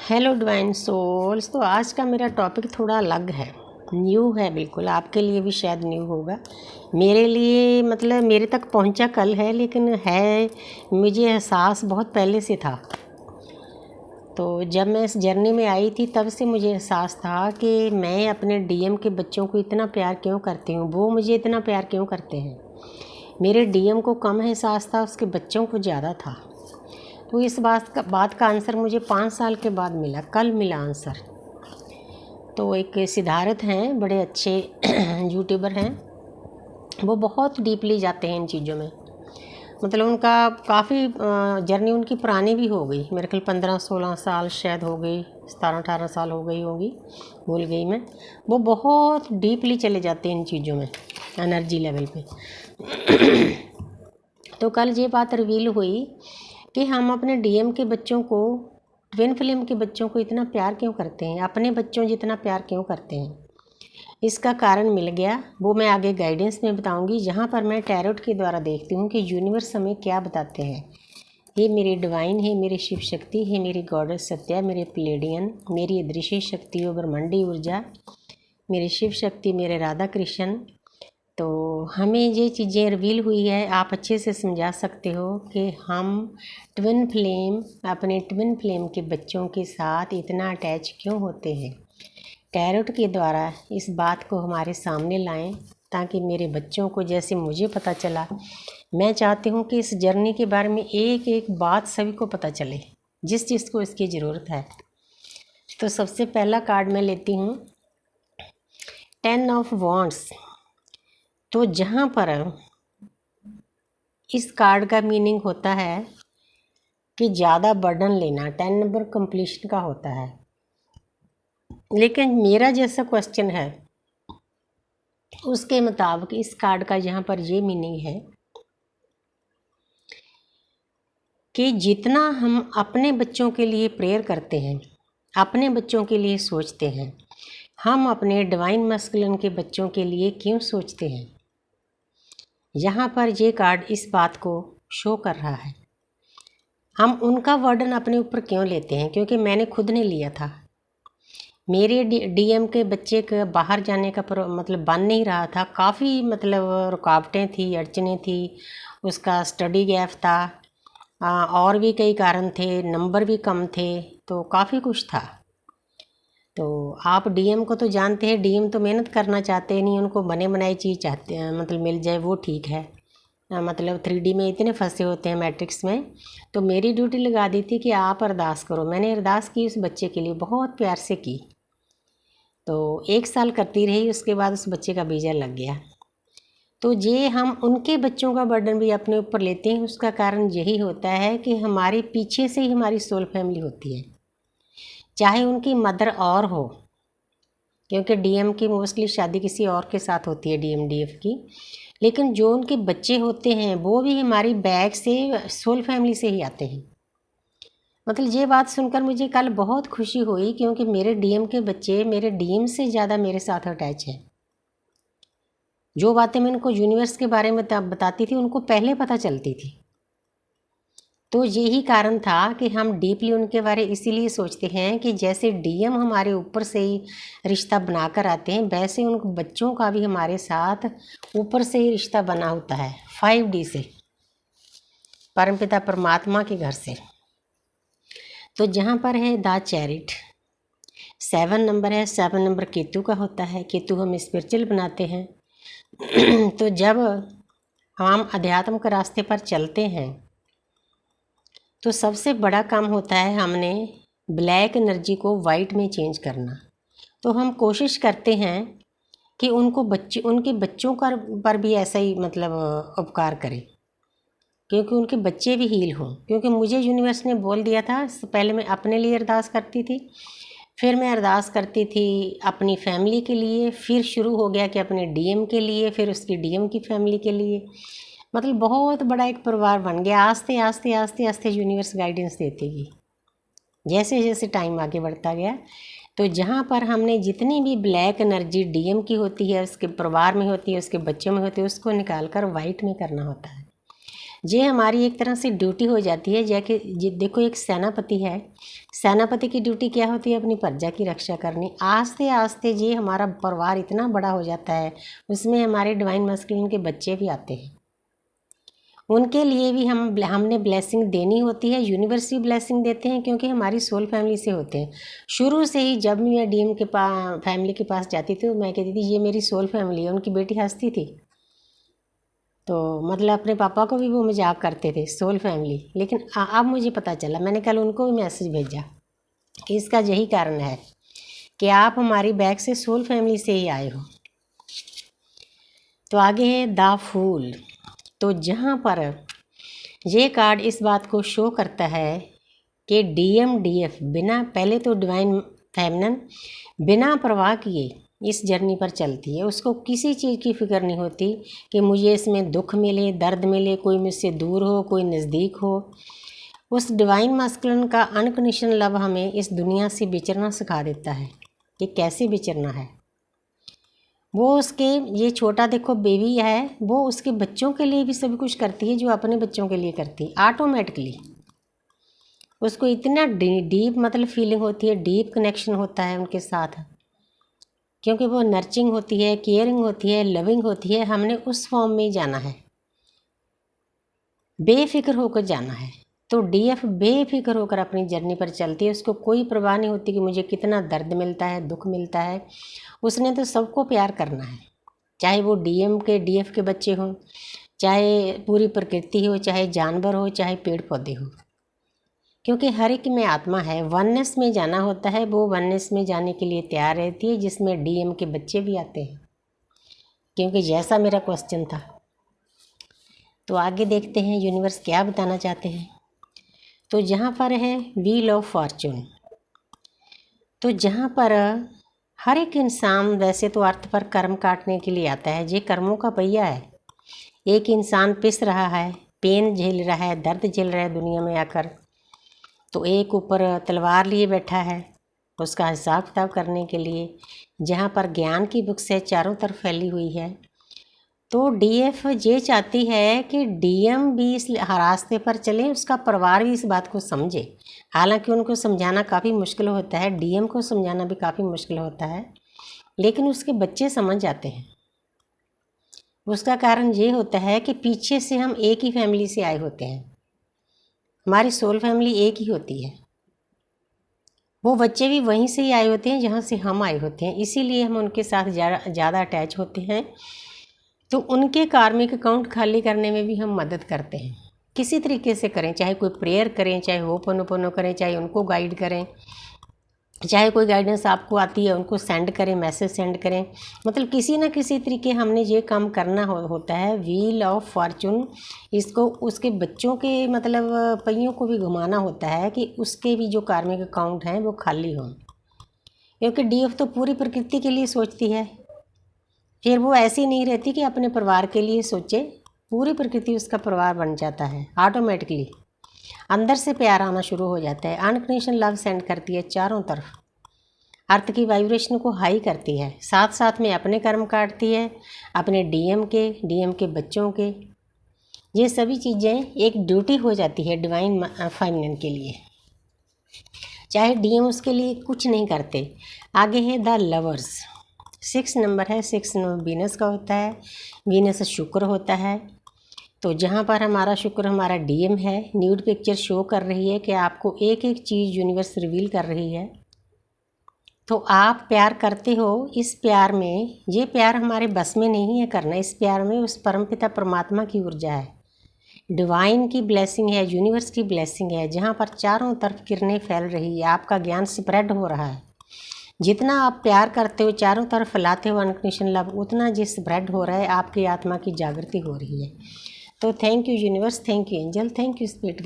Hello divine souls. तो आज का मेरा टॉपिक थोड़ा अलग है, न्यू है बिल्कुल। आपके लिए भी शायद न्यू होगा, मेरे लिए मतलब मेरे तक पहुंचा कल है, लेकिन है मुझे एहसास बहुत पहले से था। तो जब मैं इस जर्नी में आई थी तब से मुझे एहसास था कि मैं अपने डीएम के बच्चों को इतना प्यार क्यों करती हूँ, वो मुझे इतना प्यार क्यों करते हैं। मेरे डीएम को कम एहसास था, उसके बच्चों को ज़्यादा था। तो इस बात का आंसर मुझे 5 साल के बाद मिला, कल मिला आंसर। तो एक सिद्धार्थ हैं, बड़े अच्छे यूट्यूबर हैं, वो बहुत डीपली जाते हैं इन चीज़ों में। मतलब उनका काफ़ी जर्नी उनकी पुरानी भी हो गई, मेरे ख्याल 15-16 साल शायद हो गई, 17-18 साल हो गई होगी, भूल गई मैं। वो बहुत डीपली चले जाते हैं इन चीज़ों में, एनर्जी लेवल पे। तो कल ये बात रिवील हुई कि हम अपने डीएम के बच्चों को, ट्विन फ्लेम के बच्चों को इतना प्यार क्यों करते हैं, अपने बच्चों जितना प्यार क्यों करते हैं। इसका कारण मिल गया, वो मैं आगे गाइडेंस में बताऊंगी, जहाँ पर मैं टैरोट के द्वारा देखती हूँ कि यूनिवर्स हमें क्या बताते हैं। ये मेरी डिवाइन है, मेरी शिव शक्ति है, मेरी गॉडेस सत्या, मेरे प्लेडियन, मेरी अदृश्य शक्ति और ब्रह्मांडी ऊर्जा, मेरी शिव शक्ति, मेरे राधा कृष्ण। तो हमें ये चीज़ें रिवील हुई है, आप अच्छे से समझा सकते हो कि हम ट्विन फ्लेम, अपने ट्विन फ्लेम के बच्चों के साथ इतना अटैच क्यों होते हैं। टैरोट के द्वारा इस बात को हमारे सामने लाएं, ताकि मेरे बच्चों को, जैसे मुझे पता चला, मैं चाहती हूँ कि इस जर्नी के बारे में एक एक बात सभी को पता चले, जिस चीज़ को इसकी ज़रूरत है। तो सबसे पहला कार्ड मैं लेती हूँ 10 ऑफ वॉन्ड्स। तो जहाँ पर इस कार्ड का मीनिंग होता है कि ज़्यादा बर्डन लेना, 10 नंबर कंप्लीशन का होता है। लेकिन मेरा जैसा क्वेश्चन है उसके मुताबिक इस कार्ड का यहाँ पर ये मीनिंग है कि जितना हम अपने बच्चों के लिए प्रेयर करते हैं, अपने बच्चों के लिए सोचते हैं, हम अपने डिवाइन मैस्कुलिन के बच्चों के लिए क्यों सोचते हैं। यहाँ पर ये कार्ड इस बात को शो कर रहा है। हम उनका वर्डन अपने ऊपर क्यों लेते हैं, क्योंकि मैंने खुद ने लिया था। मेरे डीएम के बच्चे का बाहर जाने का मतलब बन नहीं रहा था, काफ़ी मतलब रुकावटें थी, अड़चनें थी, उसका स्टडी गैप था, और भी कई कारण थे, नंबर भी कम थे, तो काफ़ी कुछ था। तो आप डीएम को तो जानते हैं, डीएम तो मेहनत करना चाहते नहीं, उनको बने बनाई चीज़ चाहते हैं, मतलब मिल जाए वो ठीक है। मतलब 3D में इतने फंसे होते हैं, मैट्रिक्स में। तो मेरी ड्यूटी लगा दी थी कि आप अरदास करो। मैंने अरदास की उस बच्चे के लिए, बहुत प्यार से की। तो 1 साल करती रही, उसके बाद उस बच्चे का वीज़ा लग गया। तो ये हम उनके बच्चों का बर्डन भी अपने ऊपर लेते हैं। उसका कारण यही होता है कि हमारे पीछे से ही हमारी सोल फैमिली होती है, चाहे उनकी मदर और हो, क्योंकि डीएम की मोस्टली शादी किसी और के साथ होती है, डीएमडीएफ की। लेकिन जो उनके बच्चे होते हैं वो भी हमारी बैक से, सोल फैमिली से ही आते हैं। मतलब ये बात सुनकर मुझे कल बहुत खुशी हुई, क्योंकि मेरे डीएम के बच्चे मेरे डीएम से ज़्यादा मेरे साथ अटैच हैं। जो बातें मैं उनको यूनिवर्स के बारे में बताती थी, उनको पहले पता चलती थी। तो यही कारण था कि हम डीपली उनके बारे इसीलिए सोचते हैं कि जैसे डीएम हमारे ऊपर से ही रिश्ता बनाकर आते हैं, वैसे उन बच्चों का भी हमारे साथ ऊपर से ही रिश्ता बना होता है, 5D से, परमपिता परमात्मा के घर से। तो जहाँ पर है द चैरिट, 7 नंबर है, 7 नंबर केतु का होता है। केतु हम स्पिरिचुअल बनाते हैं। तो जब हम अध्यात्म के रास्ते पर चलते हैं तो सबसे बड़ा काम होता है हमने ब्लैक एनर्जी को वाइट में चेंज करना। तो हम कोशिश करते हैं कि उनके बच्चों पर भी ऐसा ही मतलब उपकार करें, क्योंकि उनके बच्चे भी हील हों। क्योंकि मुझे यूनिवर्स ने बोल दिया था, पहले मैं अपने लिए अरदास करती थी, फिर मैं अरदास करती थी अपनी फैमिली के लिए, फिर शुरू हो गया कि अपने डीएम के लिए, फिर उसकी डीएम की फैमिली के लिए। मतलब बहुत बड़ा एक परिवार बन गया। आस्ते आस्ते आस्ते आस्ते यूनिवर्स गाइडेंस देती गई, जैसे जैसे टाइम आगे बढ़ता गया। तो जहाँ पर हमने जितनी भी ब्लैक एनर्जी डीएम की होती है, उसके परिवार में होती है, उसके बच्चों में होती है, उसको निकाल कर वाइट में करना होता है। ये हमारी एक तरह से ड्यूटी हो जाती है। जैसे देखो, एक सेनापति है, सेनापति की ड्यूटी क्या होती है? अपनी प्रजा की रक्षा करनी। आस्ते आस्ते ये हमारा परिवार इतना बड़ा हो जाता है, उसमें हमारे डिवाइन मैस्कुलिन के बच्चे भी आते हैं। उनके लिए भी हमने ब्लेसिंग देनी होती है। यूनिवर्स भी ब्लेसिंग देते हैं, क्योंकि हमारी सोल फैमिली से होते हैं। शुरू से ही जब मैं डीएम के फैमिली के पास जाती थी, मैं कहती थी ये मेरी सोल फैमिली है। उनकी बेटी हंसती थी, तो मतलब अपने पापा को भी वो मजाक करते थे, सोल फैमिली। लेकिन अब मुझे पता चला, मैंने कल उनको भी मैसेज भेजा कि इसका यही कारण है कि आप हमारी बैक से सोल फैमिली से ही आए हो। तो आगे है द फूल। तो जहाँ पर ये कार्ड इस बात को शो करता है कि DMDF बिना, पहले तो डिवाइन फेमिनिन बिना परवाह किए इस जर्नी पर चलती है। उसको किसी चीज़ की फिक्र नहीं होती कि मुझे इसमें दुख मिले, दर्द मिले, कोई मुझसे दूर हो, कोई नज़दीक हो। उस डिवाइन मैस्कुलिन का अनकंडीशनल लव हमें इस दुनिया से विचरना सिखा देता है कि कैसे विचरना है। वो उसके, ये छोटा देखो बेबी है, वो उसके बच्चों के लिए भी सब कुछ करती है जो अपने बच्चों के लिए करती है ऑटोमेटिकली। उसको इतना डीप मतलब फीलिंग होती है, डीप कनेक्शन होता है उनके साथ, क्योंकि वो नर्चिंग होती है, केयरिंग होती है, लविंग होती है। हमने उस फॉर्म में जाना है, बेफिक्र होकर जाना है। तो DF बेफिक्र होकर अपनी जर्नी पर चलती है। उसको कोई परवाह नहीं होती कि मुझे कितना दर्द मिलता है, दुख मिलता है। उसने तो सबको प्यार करना है, चाहे वो DF के बच्चे हों, चाहे पूरी प्रकृति हो, चाहे जानवर हो, चाहे पेड़ पौधे हो, क्योंकि हर एक में आत्मा है। वननेस में जाना होता है, वो वननेस में जाने के लिए तैयार रहती है, जिसमें DM के बच्चे भी आते हैं, क्योंकि जैसा मेरा क्वेश्चन था। तो आगे देखते हैं यूनिवर्स क्या बताना चाहते हैं। तो जहाँ पर है व्हील ऑफ फॉर्चून, तो जहाँ पर हर एक इंसान वैसे तो अर्थ पर कर्म काटने के लिए आता है। ये कर्मों का पहिया है। एक इंसान पिस रहा है, पेन झेल रहा है, दर्द झेल रहा है दुनिया में आकर, तो एक ऊपर तलवार लिए बैठा है उसका हिसाब किताब करने के लिए। जहाँ पर ज्ञान की बुक्स है चारों तरफ फैली हुई है। तो DF ये चाहती है कि DM भी इस रास्ते पर चले, उसका परिवार भी इस बात को समझे। हालांकि उनको समझाना काफ़ी मुश्किल होता है, DM को समझाना भी काफ़ी मुश्किल होता है, लेकिन उसके बच्चे समझ जाते हैं। उसका कारण ये होता है कि पीछे से हम एक ही फैमिली से आए होते हैं, हमारी सोल फैमिली एक ही होती है। वो बच्चे भी वहीं से ही आए होते हैं जहाँ से हम आए होते हैं, इसीलिए हम उनके साथ ज़्यादा अटैच होते हैं। तो उनके कार्मिक अकाउंट खाली करने में भी हम मदद करते हैं, किसी तरीके से करें, चाहे कोई प्रेयर करें, चाहे होपोनोपोनो करें, चाहे उनको गाइड करें, चाहे कोई गाइडेंस आपको आती है उनको सेंड करें, मैसेज सेंड करें। मतलब किसी न किसी तरीके हमने ये काम करना होता है। व्हील ऑफ फॉर्चून, इसको उसके बच्चों के मतलब पहियों को भी घुमाना होता है कि उसके भी जो कार्मिक अकाउंट हैं वो खाली हों, क्योंकि DF तो पूरी प्रकृति के लिए सोचती है। फिर वो ऐसी नहीं रहती कि अपने परिवार के लिए सोचे, पूरी प्रकृति उसका परिवार बन जाता है ऑटोमेटिकली। अंदर से प्यार आना शुरू हो जाता है, अनकंडीशनल लव सेंड करती है चारों तरफ, अर्थ की वाइब्रेशन को हाई करती है। साथ साथ में अपने कर्म काटती है, अपने DM के बच्चों के। ये सभी चीज़ें एक ड्यूटी हो जाती है डिवाइन फेमिनिन के लिए, चाहे DM उसके लिए कुछ नहीं करते। आगे है द लवर्स, 6 नंबर है। 6 नंबर वीनस का होता है, वीनस शुक्र होता है। तो जहाँ पर हमारा शुक्र हमारा DM है, न्यूड पिक्चर शो कर रही है कि आपको एक एक चीज़ यूनिवर्स रिवील कर रही है। तो आप प्यार करते हो, इस प्यार में, ये प्यार हमारे बस में नहीं है करना, इस प्यार में उस परमपिता परमात्मा की ऊर्जा है, डिवाइन की ब्लेसिंग है, यूनिवर्स की ब्लेसिंग है, जहाँ पर चारों तरफ किरणें फैल रही है, आपका ज्ञान स्प्रेड हो रहा है। जितना आप प्यार करते हो, चारों तरफ फैलाते हो अनकंडीशनल लव, उतना जिस स्प्रेड हो रहा है, आपकी आत्मा की जागृति हो रही है। तो thank you universe, thank you angel, thank you spirit.